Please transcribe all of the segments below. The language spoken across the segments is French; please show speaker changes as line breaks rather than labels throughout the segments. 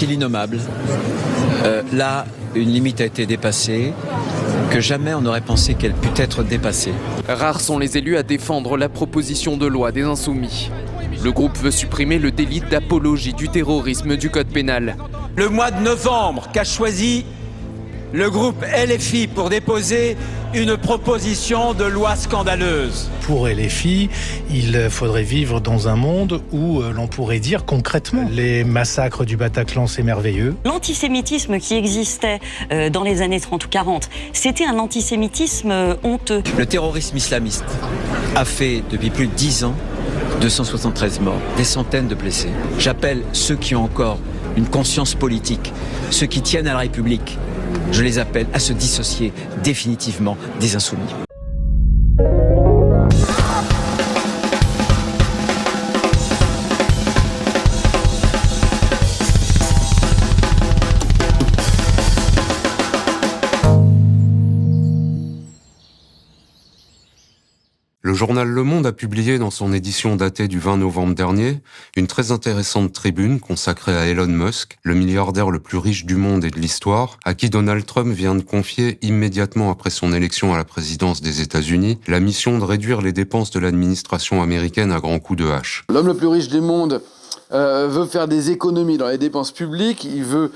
est-il innommable. Là, une limite a été dépassée, que jamais on n'aurait pensé qu'elle pût être dépassée.
Rares sont les élus à défendre la proposition de loi des Insoumis. Le groupe veut supprimer le délit d'apologie du terrorisme du code pénal.
Le mois de novembre qu'a choisi le groupe LFI pour déposer une proposition de loi scandaleuse.
Pour LFI, il faudrait vivre dans un monde où l'on pourrait dire concrètement les massacres du Bataclan, c'est merveilleux.
L'antisémitisme qui existait dans les années 30 ou 40, c'était un antisémitisme honteux.
Le terrorisme islamiste a fait depuis plus de 10 ans 273 morts, des centaines de blessés. J'appelle ceux qui ont encore une conscience politique, ceux qui tiennent à la République, je les appelle à se dissocier définitivement des Insoumis.
Le journal Le Monde a publié dans son édition datée du 20 novembre dernier une très intéressante tribune consacrée à Elon Musk, le milliardaire le plus riche du monde et de l'histoire, à qui Donald Trump vient de confier immédiatement après son élection à la présidence des États-Unis la mission de réduire les dépenses de l'administration américaine à grands coups de hache.
L'homme le plus riche du monde veut faire des économies dans les dépenses publiques, il veut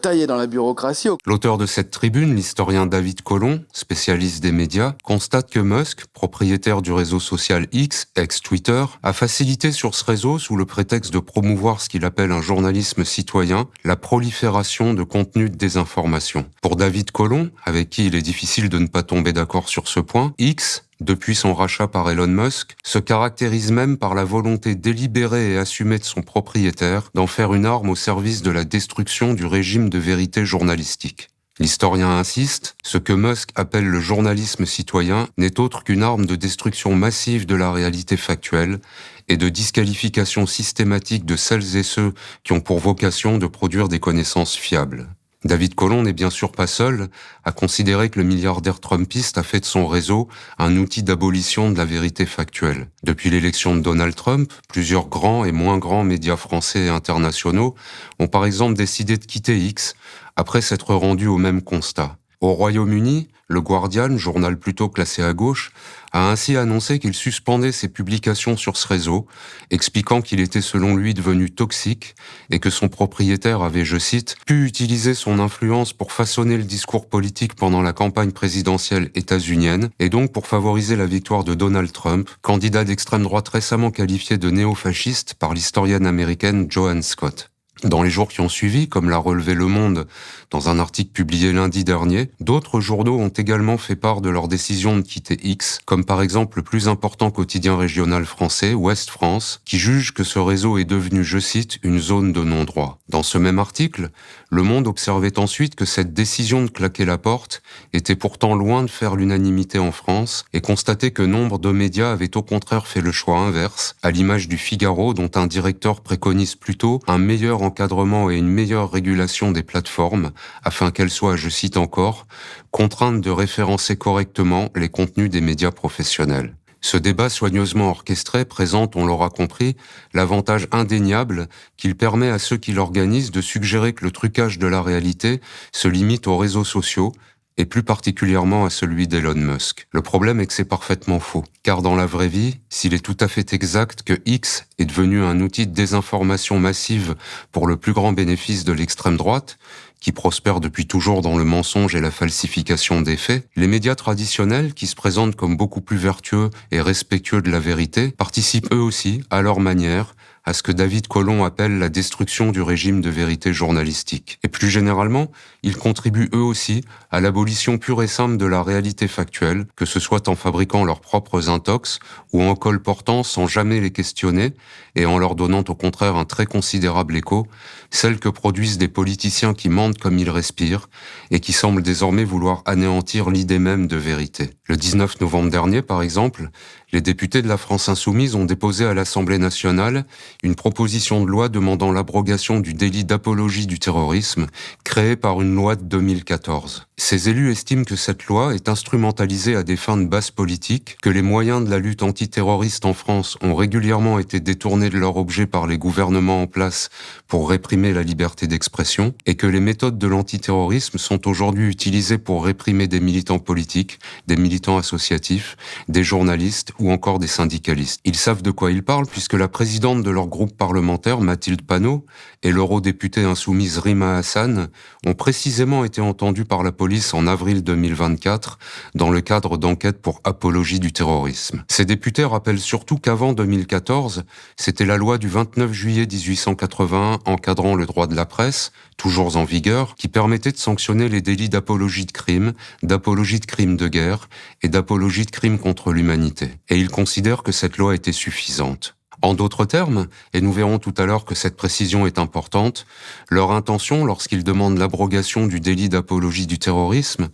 tailler dans la bureaucratie.
L'auteur de cette tribune, l'historien David Colomb, spécialiste des médias, constate que Musk, propriétaire du réseau social X, ex-Twitter, a facilité sur ce réseau, sous le prétexte de promouvoir ce qu'il appelle un journalisme citoyen, la prolifération de contenus de désinformation. Pour David Colomb, avec qui il est difficile de ne pas tomber d'accord sur ce point, X, depuis son rachat par Elon Musk, se caractérise même par la volonté délibérée et assumée de son propriétaire d'en faire une arme au service de la destruction du régime de vérité journalistique. L'historien insiste, ce que Musk appelle le journalisme citoyen n'est autre qu'une arme de destruction massive de la réalité factuelle et de disqualification systématique de celles et ceux qui ont pour vocation de produire des connaissances fiables. David Colomb n'est bien sûr pas seul à considérer que le milliardaire trumpiste a fait de son réseau un outil d'abolition de la vérité factuelle. Depuis l'élection de Donald Trump, plusieurs grands et moins grands médias français et internationaux ont par exemple décidé de quitter X après s'être rendus au même constat. Au Royaume-Uni, le Guardian, journal plutôt classé à gauche, a ainsi annoncé qu'il suspendait ses publications sur ce réseau, expliquant qu'il était selon lui devenu toxique et que son propriétaire avait, je cite, pu utiliser son influence pour façonner le discours politique pendant la campagne présidentielle états-unienne et donc pour favoriser la victoire de Donald Trump, candidat d'extrême droite récemment qualifié de néofasciste par l'historienne américaine Joanne Scott. Dans les jours qui ont suivi, comme l'a relevé Le Monde dans un article publié lundi dernier, d'autres journaux ont également fait part de leur décision de quitter X, comme par exemple le plus important quotidien régional français, Ouest France, qui juge que ce réseau est devenu, je cite, une zone de non-droit. Dans ce même article, Le Monde observait ensuite que cette décision de claquer la porte était pourtant loin de faire l'unanimité en France et constatait que nombre de médias avaient au contraire fait le choix inverse, à l'image du Figaro dont un directeur préconise plutôt un meilleur encadrement et une meilleure régulation des plateformes afin qu'elles soient, je cite encore, contraintes de référencer correctement les contenus des médias professionnels. Ce débat soigneusement orchestré présente, on l'aura compris, l'avantage indéniable qu'il permet à ceux qui l'organisent de suggérer que le trucage de la réalité se limite aux réseaux sociaux, et plus particulièrement à celui d'Elon Musk. Le problème est que c'est parfaitement faux, car dans la vraie vie, s'il est tout à fait exact que X est devenu un outil de désinformation massive pour le plus grand bénéfice de l'extrême droite, qui prospère depuis toujours dans le mensonge et la falsification des faits, les médias traditionnels, qui se présentent comme beaucoup plus vertueux et respectueux de la vérité, participent eux aussi, à leur manière, à ce que David Colomb appelle la destruction du régime de vérité journalistique. Et plus généralement, ils contribuent eux aussi à l'abolition pure et simple de la réalité factuelle, que ce soit en fabriquant leurs propres intox ou en colportant sans jamais les questionner et en leur donnant au contraire un très considérable écho, celle que produisent des politiciens qui mentent comme ils respirent et qui semblent désormais vouloir anéantir l'idée même de vérité. Le 19 novembre dernier, par exemple, les députés de la France Insoumise ont déposé à l'Assemblée nationale une proposition de loi demandant l'abrogation du délit d'apologie du terrorisme créé par une loi de 2014. Ces élus estiment que cette loi est instrumentalisée à des fins de base politique, que les moyens de la lutte antiterroriste en France ont régulièrement été détournés de leur objet par les gouvernements en place pour réprimer réprimer la liberté d'expression et que les méthodes de l'antiterrorisme sont aujourd'hui utilisées pour réprimer des militants politiques, des militants associatifs, des journalistes ou encore des syndicalistes. Ils savent de quoi ils parlent puisque la présidente de leur groupe parlementaire, Mathilde Panot, et l'eurodéputée insoumise Rima Hassan ont précisément été entendus par la police en avril 2024 dans le cadre d'enquêtes pour apologie du terrorisme. Ces députés rappellent surtout qu'avant 2014, c'était la loi du 29 juillet 1881 encadrant le droit de la presse, toujours en vigueur, qui permettait de sanctionner les délits d'apologie de crimes de guerre et d'apologie de crimes contre l'humanité. Et ils considèrent que cette loi était suffisante. En d'autres termes, et nous verrons tout à l'heure que cette précision est importante, leur intention, lorsqu'ils demandent l'abrogation du délit d'apologie du terrorisme,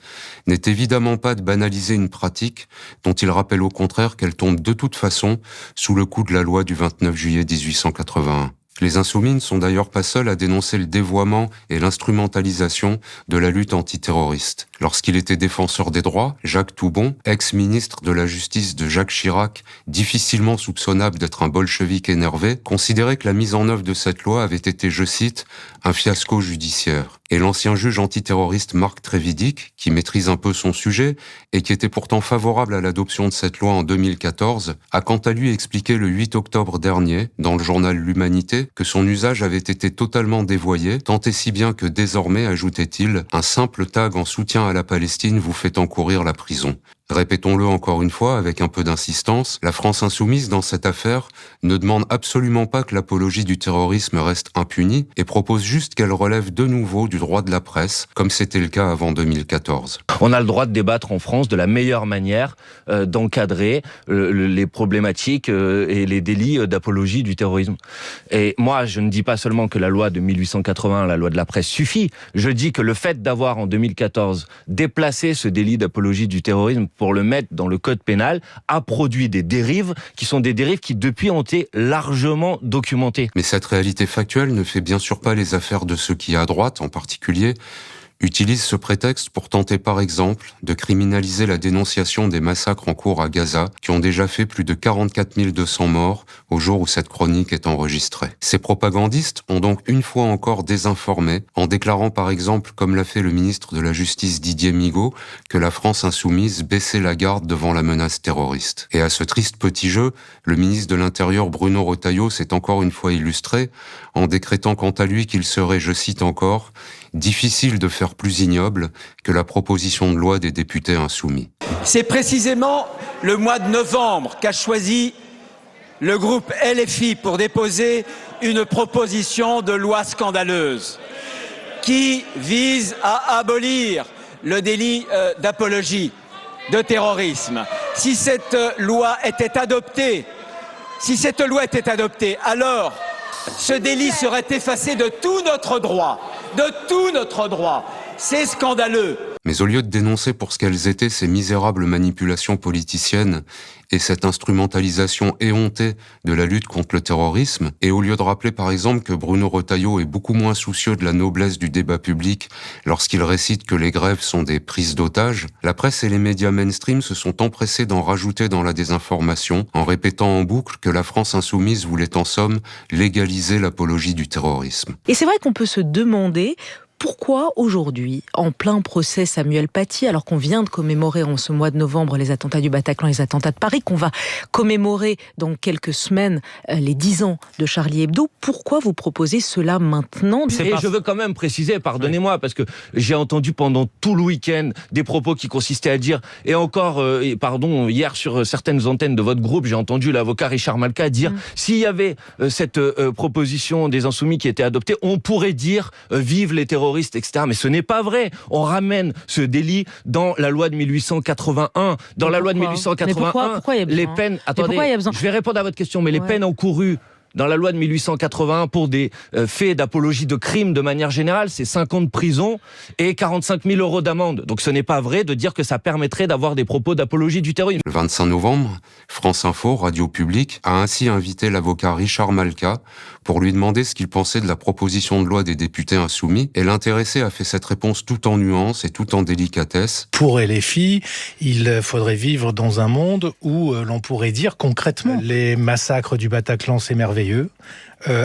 n'est évidemment pas de banaliser une pratique dont ils rappellent au contraire qu'elle tombe de toute façon sous le coup de la loi du 29 juillet 1881. Les Insoumis ne sont d'ailleurs pas seuls à dénoncer le dévoiement et l'instrumentalisation de la lutte antiterroriste. Lorsqu'il était défenseur des droits, Jacques Toubon, ex-ministre de la Justice de Jacques Chirac, difficilement soupçonnable d'être un bolchevique énervé, considérait que la mise en œuvre de cette loi avait été, je cite, un fiasco judiciaire. Et l'ancien juge antiterroriste Marc Trévidic, qui maîtrise un peu son sujet et qui était pourtant favorable à l'adoption de cette loi en 2014, a quant à lui expliqué le 8 octobre dernier, dans le journal L'Humanité, que son usage avait été totalement dévoyé, tant et si bien que désormais, ajoutait-il, un simple tag en soutien à la Palestine vous fait encourir la prison. Répétons-le encore une fois avec un peu d'insistance, la France insoumise dans cette affaire ne demande absolument pas que l'apologie du terrorisme reste impunie et propose juste qu'elle relève de nouveau du droit de la presse, comme c'était le cas avant 2014.
On a le droit de débattre en France de la meilleure manière d'encadrer les problématiques et les délits d'apologie du terrorisme. Et moi, je ne dis pas seulement que la loi de 1881, la loi de la presse, suffit. Je dis que le fait d'avoir en 2014 déplacé ce délit d'apologie du terrorisme pour le mettre dans le code pénal a produit des dérives qui sont des dérives qui depuis ont été largement documentées.
Mais cette réalité factuelle ne fait bien sûr pas les affaires de ceux qui, à droite en particulier, utilisent ce prétexte pour tenter par exemple de criminaliser la dénonciation des massacres en cours à Gaza, qui ont déjà fait plus de 44 200 morts au jour où cette chronique est enregistrée. Ces propagandistes ont donc une fois encore désinformé, en déclarant par exemple, comme l'a fait le ministre de la Justice Didier Migaud, que la France insoumise baissait la garde devant la menace terroriste. Et à ce triste petit jeu, le ministre de l'Intérieur Bruno Retailleau s'est encore une fois illustré, en décrétant quant à lui qu'il serait, je cite encore, difficile de faire plus ignoble que la proposition de loi des députés insoumis.
C'est précisément le mois de novembre qu'a choisi le groupe LFI pour déposer une proposition de loi scandaleuse qui vise à abolir le délit d'apologie de terrorisme. Si cette loi était adoptée, alors ce délit serait effacé de tout notre droit. C'est scandaleux.
Mais au lieu de dénoncer pour ce qu'elles étaient ces misérables manipulations politiciennes et cette instrumentalisation éhontée de la lutte contre le terrorisme, et au lieu de rappeler par exemple que Bruno Retailleau est beaucoup moins soucieux de la noblesse du débat public lorsqu'il récite que les grèves sont des prises d'otages, la presse et les médias mainstream se sont empressés d'en rajouter dans la désinformation en répétant en boucle que la France insoumise voulait en somme légaliser l'apologie du terrorisme.
Et c'est vrai qu'on peut se demander pourquoi aujourd'hui, en plein procès Samuel Paty, alors qu'on vient de commémorer en ce mois de novembre les attentats du Bataclan et les attentats de Paris, qu'on va commémorer dans quelques semaines les 10 ans de Charlie Hebdo, pourquoi vous proposez cela maintenant ?
Et je veux quand même préciser, pardonnez-moi, parce que j'ai entendu pendant tout le week-end des propos qui consistaient à dire, et encore, hier sur certaines antennes de votre groupe, j'ai entendu l'avocat Richard Malka dire, s'il y avait cette proposition des Insoumis qui était adoptée, on pourrait dire vive les terroristes, etc. Mais ce n'est pas vrai. On ramène ce délit dans la loi de 1881. Dans la loi de 1881,
pourquoi il y a besoin
les peines... Attendez, je vais répondre à votre question, mais les peines encourues dans la loi de 1881 pour des faits d'apologie de crimes de manière générale, c'est 5 ans de prison et 45 000 € d'amende. Donc ce n'est pas vrai de dire que ça permettrait d'avoir des propos d'apologie du terrorisme.
Le 25 novembre, France Info, Radio Publique, a ainsi invité l'avocat Richard Malka pour lui demander ce qu'il pensait de la proposition de loi des députés insoumis, et l'intéressé a fait cette réponse tout en nuance et tout en délicatesse.
Pour LFI, il faudrait vivre dans un monde où l'on pourrait dire concrètement les massacres du Bataclan s'émerveillent merveilleux.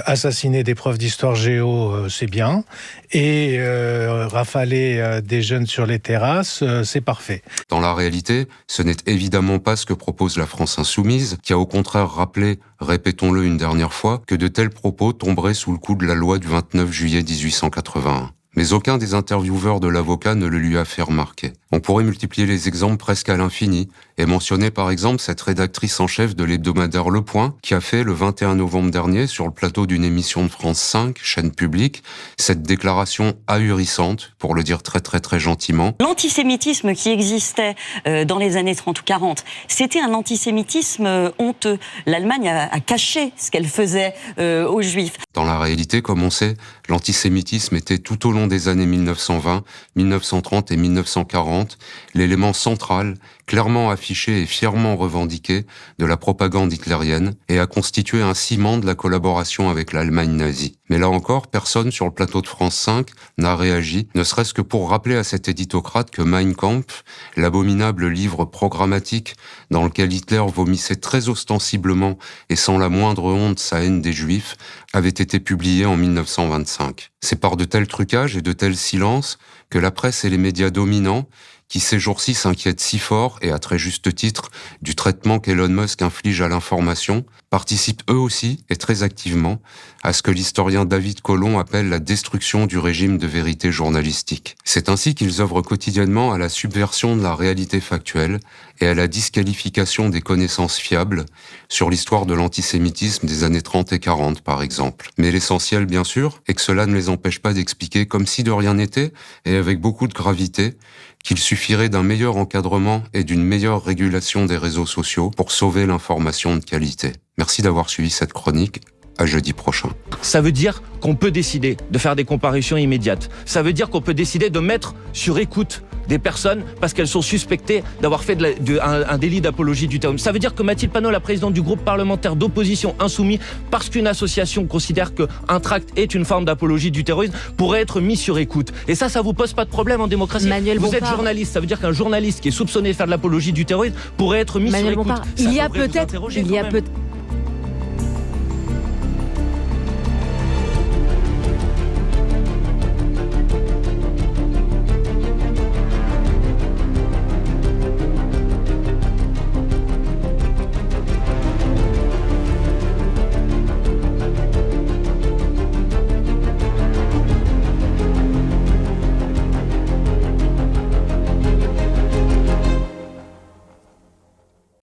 Assassiner des profs d'histoire géo, c'est bien. Et rafaler des jeunes sur les terrasses, c'est parfait.
Dans la réalité, ce n'est évidemment pas ce que propose la France insoumise, qui a au contraire rappelé, répétons-le une dernière fois, que de tels propos tomberaient sous le coup de la loi du 29 juillet 1881. Mais aucun des intervieweurs de l'avocat ne le lui a fait remarquer. On pourrait multiplier les exemples presque à l'infini, et mentionner par exemple cette rédactrice en chef de l'hebdomadaire Le Point, qui a fait le 21 novembre dernier, sur le plateau d'une émission de France 5, chaîne publique, cette déclaration ahurissante, pour le dire très très très gentiment.
L'antisémitisme qui existait dans les années 30 ou 40, c'était un antisémitisme honteux. L'Allemagne a caché ce qu'elle faisait aux Juifs.
Dans la réalité, comme on sait, l'antisémitisme était tout au long des années 1920, 1930 et 1940 l'élément central, clairement affiché et fièrement revendiqué de la propagande hitlérienne et a constitué un ciment de la collaboration avec l'Allemagne nazie. Mais là encore, personne sur le plateau de France 5 n'a réagi, ne serait-ce que pour rappeler à cet éditocrate que Mein Kampf, l'abominable livre programmatique dans lequel Hitler vomissait très ostensiblement et sans la moindre honte sa haine des Juifs, avait été publié en 1925. C'est par de tels trucages et de tels silences que la presse et les médias dominants, qui ces jours-ci s'inquiètent si fort, et à très juste titre, du traitement qu'Elon Musk inflige à l'information, participent eux aussi, et très activement, à ce que l'historien David Colomb appelle la destruction du régime de vérité journalistique. C'est ainsi qu'ils œuvrent quotidiennement à la subversion de la réalité factuelle et à la disqualification des connaissances fiables sur l'histoire de l'antisémitisme des années 30 et 40, par exemple. Mais l'essentiel, bien sûr, est que cela ne les empêche pas d'expliquer comme si de rien n'était, et avec beaucoup de gravité, qu'il suffirait d'un meilleur encadrement et d'une meilleure régulation des réseaux sociaux pour sauver l'information de qualité. Merci d'avoir suivi cette chronique. À jeudi prochain.
Ça veut dire qu'on peut décider de faire des comparutions immédiates. Ça veut dire qu'on peut décider de mettre sur écoute des personnes parce qu'elles sont suspectées d'avoir fait un délit d'apologie du terrorisme. Ça veut dire que Mathilde Panot, la présidente du groupe parlementaire d'opposition Insoumis, parce qu'une association considère qu'un tract est une forme d'apologie du terrorisme, pourrait être mis sur écoute. Et ça vous pose pas de problème en démocratie. Vous êtes journaliste, ça veut dire qu'un journaliste qui est soupçonné de faire de l'apologie du terrorisme pourrait être mis sur écoute.
Il y a peut-être